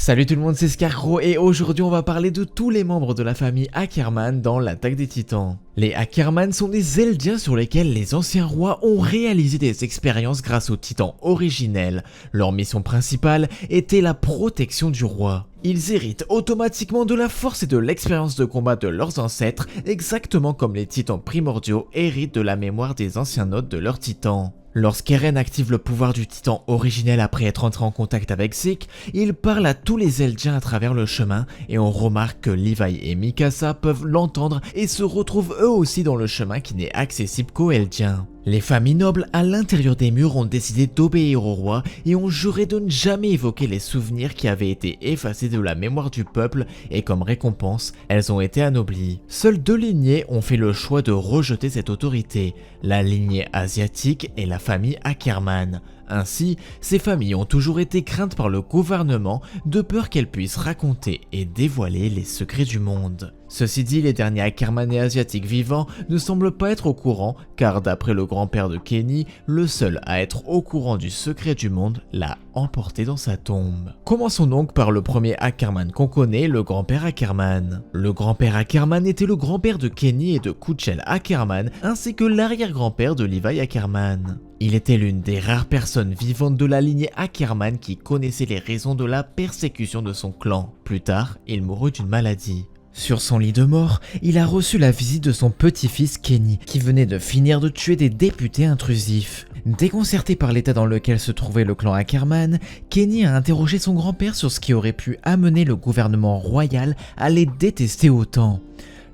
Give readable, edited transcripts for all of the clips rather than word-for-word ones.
Salut tout le monde, c'est Scarecrow et aujourd'hui on va parler de tous les membres de la famille Ackerman dans l'attaque des titans. Les Ackerman sont des Eldiens sur lesquels les anciens rois ont réalisé des expériences grâce aux titans originels. Leur mission principale était la protection du roi. Ils héritent automatiquement de la force et de l'expérience de combat de leurs ancêtres, exactement comme les titans primordiaux héritent de la mémoire des anciens hôtes de leurs titans. Lorsqu'Eren active le pouvoir du titan originel après être entré en contact avec Zeke, il parle à tous les Eldiens à travers le chemin et on remarque que Levi et Mikasa peuvent l'entendre et se retrouvent eux aussi dans le chemin qui n'est accessible qu'aux Eldiens. Les familles nobles à l'intérieur des murs ont décidé d'obéir au roi et ont juré de ne jamais évoquer les souvenirs qui avaient été effacés de la mémoire du peuple et comme récompense, elles ont été anoblies. Seules deux lignées ont fait le choix de rejeter cette autorité, la lignée asiatique et la famille Ackerman. Ainsi, ces familles ont toujours été craintes par le gouvernement de peur qu'elles puissent raconter et dévoiler les secrets du monde. Ceci dit, les derniers Ackerman et asiatiques vivants ne semblent pas être au courant car d'après le grand-père de Kenny, le seul à être au courant du secret du monde l'a emporté dans sa tombe. Commençons donc par le premier Ackerman qu'on connaît, le grand-père Ackerman. Le grand-père Ackerman était le grand-père de Kenny et de Kuchel Ackerman ainsi que l'arrière-grand-père de Levi Ackerman. Il était l'une des rares personnes vivantes de la lignée Ackerman qui connaissait les raisons de la persécution de son clan. Plus tard, il mourut d'une maladie. Sur son lit de mort, il a reçu la visite de son petit-fils Kenny, qui venait de finir de tuer des députés intrusifs. Déconcerté par l'état dans lequel se trouvait le clan Ackerman, Kenny a interrogé son grand-père sur ce qui aurait pu amener le gouvernement royal à les détester autant.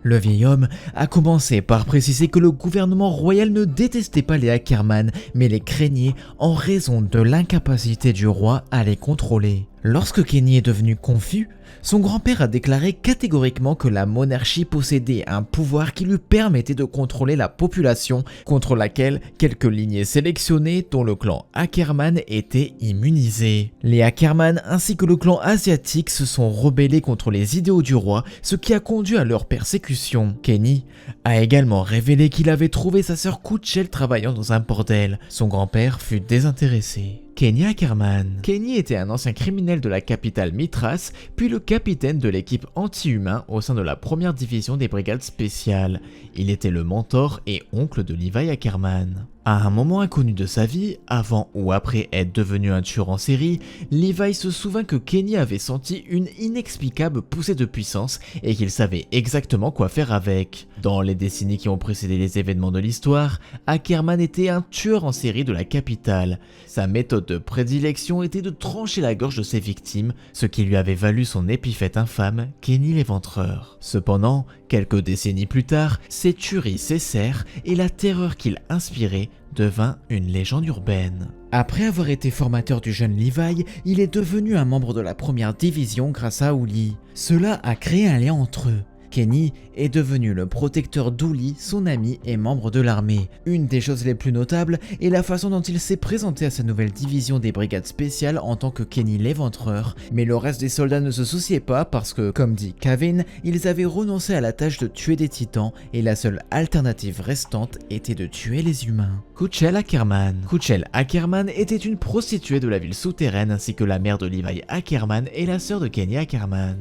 Le vieil homme a commencé par préciser que le gouvernement royal ne détestait pas les Ackerman, mais les craignait en raison de l'incapacité du roi à les contrôler. Lorsque Kenny est devenu confus, son grand-père a déclaré catégoriquement que la monarchie possédait un pouvoir qui lui permettait de contrôler la population contre laquelle quelques lignées sélectionnées dont le clan Ackerman était immunisé. Les Ackerman ainsi que le clan asiatique se sont rebellés contre les idéaux du roi, ce qui a conduit à leur persécution. Kenny a également révélé qu'il avait trouvé sa sœur Kuchel travaillant dans un bordel. Son grand-père fut désintéressé. Kenny Ackerman. Kenny était un ancien criminel de la capitale Mithras, puis le capitaine de l'équipe anti-humain au sein de la première division des brigades spéciales. Il était le mentor et oncle de Levi Ackerman. À un moment inconnu de sa vie, avant ou après être devenu un tueur en série, Levi se souvint que Kenny avait senti une inexplicable poussée de puissance et qu'il savait exactement quoi faire avec. Dans les décennies qui ont précédé les événements de l'histoire, Ackerman était un tueur en série de la capitale. Sa méthode de prédilection était de trancher la gorge de ses victimes, ce qui lui avait valu son épithète infâme, Kenny l'Éventreur. Cependant, quelques décennies plus tard, ces tueries cessèrent et la terreur qu'il inspirait devint une légende urbaine. Après avoir été formateur du jeune Levi, il est devenu un membre de la première division grâce à Uli. Cela a créé un lien entre eux. Kenny est devenu le protecteur d'Uli, son ami et membre de l'armée. Une des choses les plus notables est la façon dont il s'est présenté à sa nouvelle division des brigades spéciales en tant que Kenny l'Éventreur, mais le reste des soldats ne se souciait pas parce que, comme dit Kevin, ils avaient renoncé à la tâche de tuer des titans et la seule alternative restante était de tuer les humains. Kuchel Ackerman. Kuchel Ackerman était une prostituée de la ville souterraine ainsi que la mère de Levi Ackerman et la sœur de Kenny Ackerman.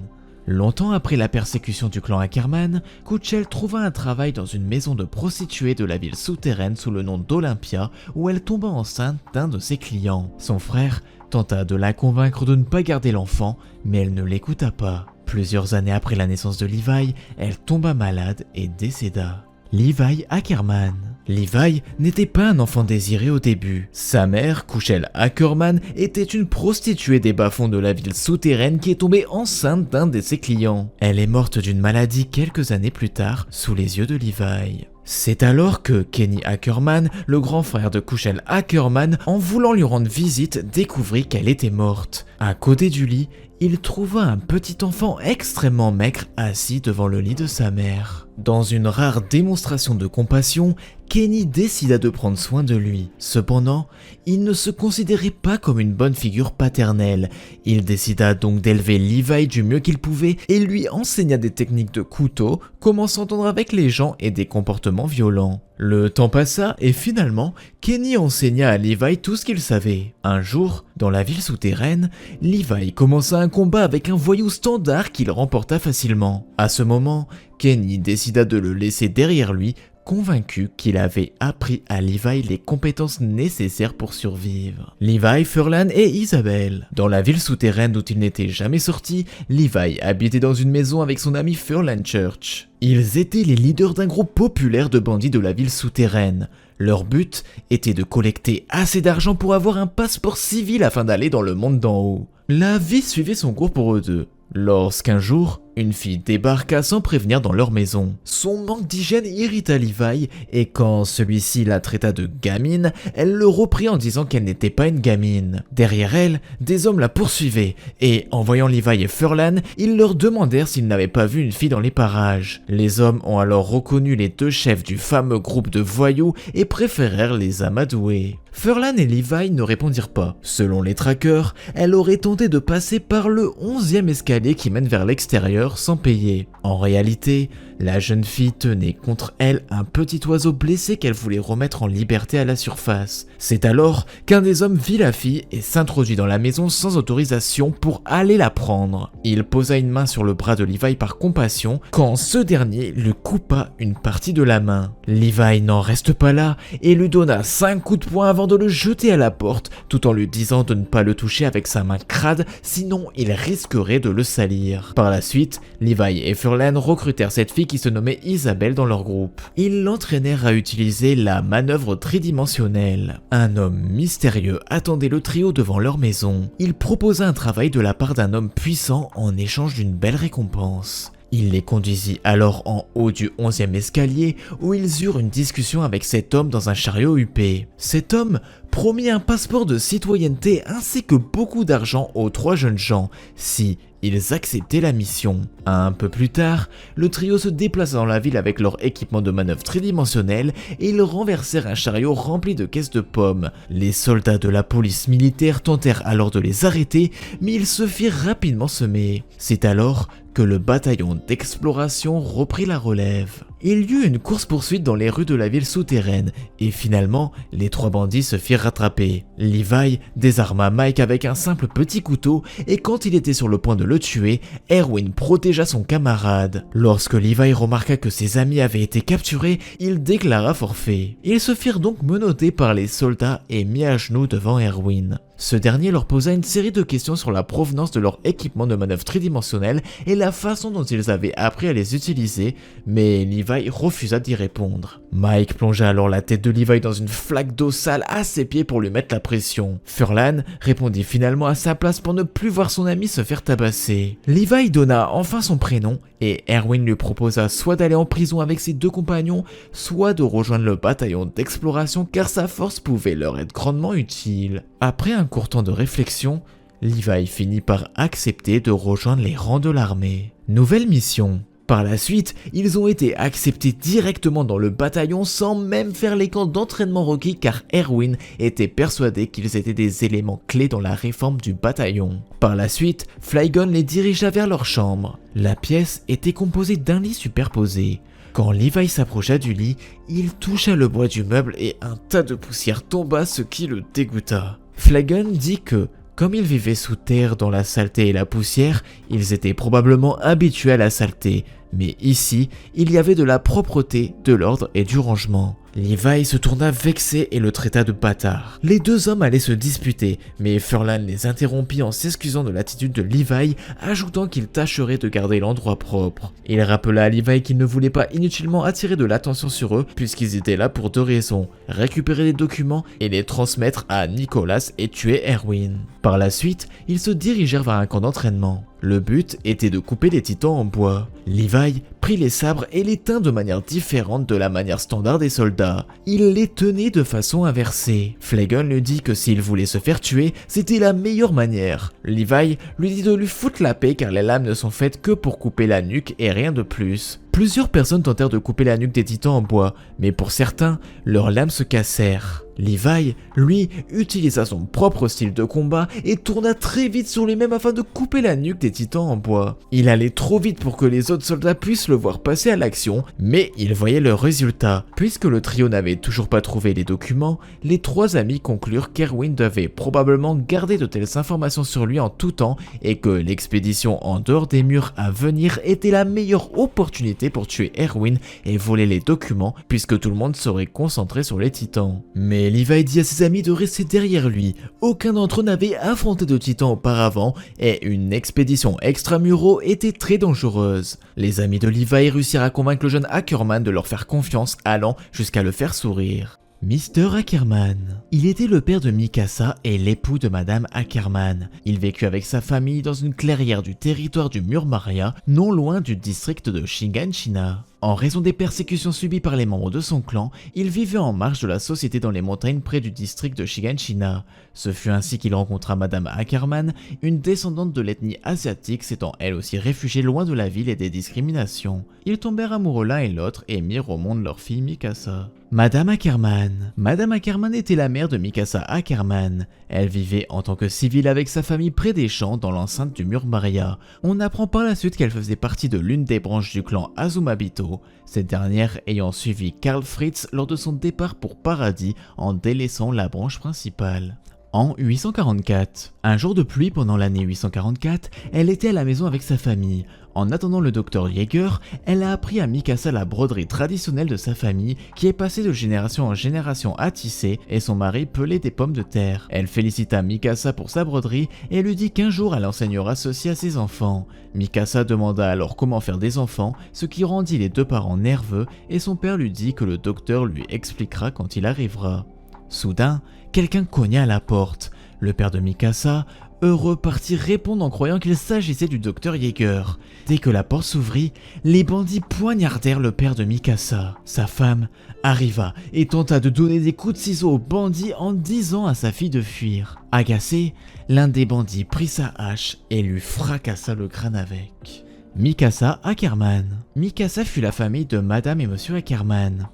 Longtemps après la persécution du clan Ackerman, Kuchel trouva un travail dans une maison de prostituées de la ville souterraine sous le nom d'Olympia où elle tomba enceinte d'un de ses clients. Son frère tenta de la convaincre de ne pas garder l'enfant, mais elle ne l'écouta pas. Plusieurs années après la naissance de Levi, elle tomba malade et décéda. Levi Ackerman. Levi n'était pas un enfant désiré au début. Sa mère, Kuchel Ackerman, était une prostituée des bas-fonds de la ville souterraine qui est tombée enceinte d'un de ses clients. Elle est morte d'une maladie quelques années plus tard, sous les yeux de Levi. C'est alors que Kenny Ackerman, le grand frère de Kuchel Ackerman, en voulant lui rendre visite, découvrit qu'elle était morte. À côté du lit, il trouva un petit enfant extrêmement maigre assis devant le lit de sa mère. Dans une rare démonstration de compassion, Kenny décida de prendre soin de lui. Cependant, il ne se considérait pas comme une bonne figure paternelle. Il décida donc d'élever Levi du mieux qu'il pouvait et lui enseigna des techniques de couteau, comment s'entendre avec les gens et des comportements violents. Le temps passa et finalement, Kenny enseigna à Levi tout ce qu'il savait. Un jour, dans la ville souterraine, Levi commença un combat avec un voyou standard qu'il remporta facilement. À ce moment, Kenny décida de le laisser derrière lui, convaincu qu'il avait appris à Levi les compétences nécessaires pour survivre. Levi, Furlan et Isabelle. Dans la ville souterraine dont il n'était jamais sorti, Levi habitait dans une maison avec son ami Furlan Church. Ils étaient les leaders d'un groupe populaire de bandits de la ville souterraine. Leur but était de collecter assez d'argent pour avoir un passeport civil afin d'aller dans le monde d'en haut. La vie suivait son cours pour eux deux. Lorsqu'un jour, une fille débarqua sans prévenir dans leur maison. Son manque d'hygiène irrita Levi et quand celui-ci la traita de gamine, elle le reprit en disant qu'elle n'était pas une gamine. Derrière elle, des hommes la poursuivaient et en voyant Levi et Furlan, ils leur demandèrent s'ils n'avaient pas vu une fille dans les parages. Les hommes ont alors reconnu les deux chefs du fameux groupe de voyous et préférèrent les amadouer. Furlan et Levi ne répondirent pas. Selon les trackers, elle aurait tenté de passer par le 11e escalier qui mène vers l'extérieur sans payer. En réalité, la jeune fille tenait contre elle un petit oiseau blessé qu'elle voulait remettre en liberté à la surface. C'est alors qu'un des hommes vit la fille et s'introduit dans la maison sans autorisation pour aller la prendre. Il posa une main sur le bras de Levi par compassion quand ce dernier lui coupa une partie de la main. Levi n'en reste pas là et lui donna 5 coups de poing avant de le jeter à la porte tout en lui disant de ne pas le toucher avec sa main crade sinon il risquerait de le salir. Par la suite, Levi et Furlan recrutèrent cette fille qui se nommait Isabelle dans leur groupe. Ils l'entraînèrent à utiliser la manœuvre tridimensionnelle. Un homme mystérieux attendait le trio devant leur maison. Il proposa un travail de la part d'un homme puissant en échange d'une belle récompense. Il les conduisit alors en haut du 11e escalier où ils eurent une discussion avec cet homme dans un chariot huppé. Cet homme promit un passeport de citoyenneté ainsi que beaucoup d'argent aux 3 jeunes gens si ils acceptaient la mission. Un peu plus tard, le trio se déplaça dans la ville avec leur équipement de manœuvre tridimensionnelle et ils renversèrent un chariot rempli de caisses de pommes. Les soldats de la police militaire tentèrent alors de les arrêter, mais ils se firent rapidement semer. C'est alors que le bataillon d'exploration reprit la relève. Il y eut une course-poursuite dans les rues de la ville souterraine et finalement, les 3 bandits se firent rattraper. Levi désarma Mike avec un simple petit couteau et quand il était sur le point de le tuer, Erwin protégea son camarade. Lorsque Levi remarqua que ses amis avaient été capturés, il déclara forfait. Ils se firent donc menotter par les soldats et mis à genoux devant Erwin. Ce dernier leur posa une série de questions sur la provenance de leur équipement de manœuvre tridimensionnelle et la façon dont ils avaient appris à les utiliser, mais Levi refusa d'y répondre. Mike plongea alors la tête de Levi dans une flaque d'eau sale à ses pieds pour lui mettre la pression. Furlan répondit finalement à sa place pour ne plus voir son ami se faire tabasser. Levi donna enfin son prénom et Erwin lui proposa soit d'aller en prison avec ses 2 compagnons, soit de rejoindre le bataillon d'exploration car sa force pouvait leur être grandement utile. Après un court temps de réflexion, Levi finit par accepter de rejoindre les rangs de l'armée. Nouvelle mission. Par la suite, ils ont été acceptés directement dans le bataillon sans même faire les camps d'entraînement requis car Erwin était persuadé qu'ils étaient des éléments clés dans la réforme du bataillon. Par la suite, Flygon les dirigea vers leur chambre. La pièce était composée d'un lit superposé. Quand Levi s'approcha du lit, il toucha le bois du meuble et un tas de poussière tomba, ce qui le dégoûta. Flygon dit que, comme ils vivaient sous terre dans la saleté et la poussière, ils étaient probablement habitués à la saleté, mais ici, il y avait de la propreté, de l'ordre et du rangement. Levi se tourna vexé et le traita de bâtard. Les 2 hommes allaient se disputer, mais Furlan les interrompit en s'excusant de l'attitude de Levi, ajoutant qu'il tâcherait de garder l'endroit propre. Il rappela à Levi qu'il ne voulait pas inutilement attirer de l'attention sur eux, puisqu'ils étaient là pour 2 raisons, récupérer les documents et les transmettre à Nicholas et tuer Erwin. Par la suite, ils se dirigèrent vers un camp d'entraînement. Le but était de couper les titans en bois. Levi Levi prit les sabres et les tint de manière différente de la manière standard des soldats. Il les tenait de façon inversée. Flegel lui dit que s'il voulait se faire tuer, c'était la meilleure manière. Levi lui dit de lui foutre la paix car les lames ne sont faites que pour couper la nuque et rien de plus. Plusieurs personnes tentèrent de couper la nuque des titans en bois, mais pour certains, leurs lames se cassèrent. Levi, lui, utilisa son propre style de combat et tourna très vite sur lui-même afin de couper la nuque des titans en bois. Il allait trop vite pour que les autres soldats puissent le voir passer à l'action, mais ils voyaient le résultat. Puisque le trio n'avait toujours pas trouvé les documents, les trois amis conclurent qu'Erwin devait probablement garder de telles informations sur lui en tout temps et que l'expédition en dehors des murs à venir était la meilleure opportunité pour tuer Erwin et voler les documents puisque tout le monde serait concentré sur les titans. Mais Levi dit à ses amis de rester derrière lui. Aucun d'entre eux n'avait affronté de titans auparavant et une expédition extramuraux était très dangereuse. Les amis de Levi réussirent à convaincre le jeune Ackerman de leur faire confiance, allant jusqu'à le faire sourire. Mr. Ackerman. Il était le père de Mikasa et l'époux de Madame Ackerman. Il vécut avec sa famille dans une clairière du territoire du Mur Maria, non loin du district de Shiganshina. En raison des persécutions subies par les membres de son clan, il vivait en marge de la société dans les montagnes près du district de Shiganshina. Ce fut ainsi qu'il rencontra Madame Ackerman, une descendante de l'ethnie asiatique s'étant elle aussi réfugiée loin de la ville et des discriminations. Ils tombèrent amoureux l'un et l'autre et mirent au monde leur fille Mikasa. Madame Ackerman. Madame Ackerman était la mère de Mikasa Ackerman. Elle vivait en tant que civile avec sa famille près des champs dans l'enceinte du Mur Maria. On apprend par la suite qu'elle faisait partie de l'une des branches du clan Azumabito, cette dernière ayant suivi Karl Fritz lors de son départ pour Paradis en délaissant la branche principale. En 844. Un jour de pluie pendant l'année 844, elle était à la maison avec sa famille. En attendant le docteur Jaeger, elle a appris à Mikasa la broderie traditionnelle de sa famille qui est passée de génération en génération à tisser et son mari pelait des pommes de terre. Elle félicita Mikasa pour sa broderie et lui dit qu'un jour elle enseignera ceci à ses enfants. Mikasa demanda alors comment faire des enfants, ce qui rendit les deux parents nerveux et son père lui dit que le docteur lui expliquera quand il arrivera. Soudain, quelqu'un cogna à la porte. Le père de Mikasa, heureux, partit répondre en croyant qu'il s'agissait du docteur Jaeger. Dès que la porte s'ouvrit, les bandits poignardèrent le père de Mikasa. Sa femme arriva et tenta de donner des coups de ciseaux aux bandits en disant à sa fille de fuir. Agacé, l'un des bandits prit sa hache et lui fracassa le crâne avec. Mikasa Ackerman. Mikasa fut la famille de Madame et Monsieur Ackerman.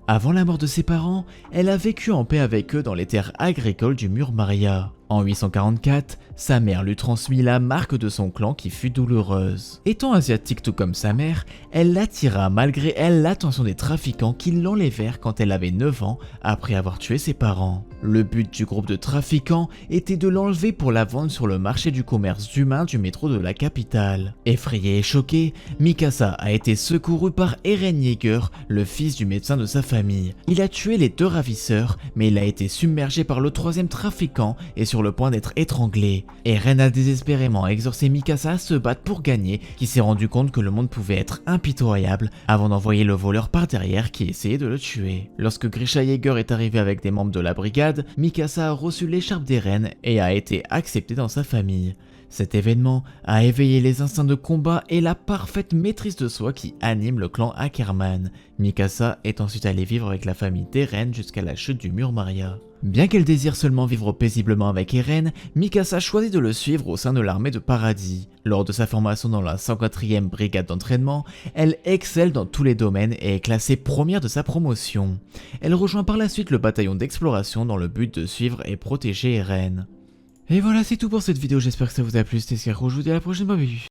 Avant la mort de ses parents, elle a vécu en paix avec eux dans les terres agricoles du Mur Maria. En 844, sa mère lui transmit la marque de son clan qui fut douloureuse. Étant asiatique tout comme sa mère, elle l'attira malgré elle l'attention des trafiquants qui l'enlevèrent quand elle avait 9 ans après avoir tué ses parents. Le but du groupe de trafiquants était de l'enlever pour la vendre sur le marché du commerce humain du métro de la capitale. Effrayée et choquée, Mikasa a été secourue par Eren Jaeger, le fils du médecin de sa famille. Il a tué les 2 ravisseurs, mais il a été submergé par le 3e trafiquant et sur le point d'être étranglé. Eren a désespérément exhorcé Mikasa à se battre pour gagner, qui s'est rendu compte que le monde pouvait être impitoyable avant d'envoyer le voleur par derrière qui essayait de le tuer. Lorsque Grisha Jaeger est arrivé avec des membres de la brigade, Mikasa a reçu l'écharpe d'Eren et a été acceptée dans sa famille. Cet événement a éveillé les instincts de combat et la parfaite maîtrise de soi qui anime le clan Ackerman. Mikasa est ensuite allée vivre avec la famille d'Eren jusqu'à la chute du Mur Maria. Bien qu'elle désire seulement vivre paisiblement avec Eren, Mikasa choisit de le suivre au sein de l'armée de Paradis. Lors de sa formation dans la 104e brigade d'entraînement, elle excelle dans tous les domaines et est classée première de sa promotion. Elle rejoint par la suite le bataillon d'exploration dans le but de suivre et protéger Eren. Et voilà, c'est tout pour cette vidéo, j'espère que ça vous a plu, c'était Scarecrow, je vous dis à la prochaine, bye bye.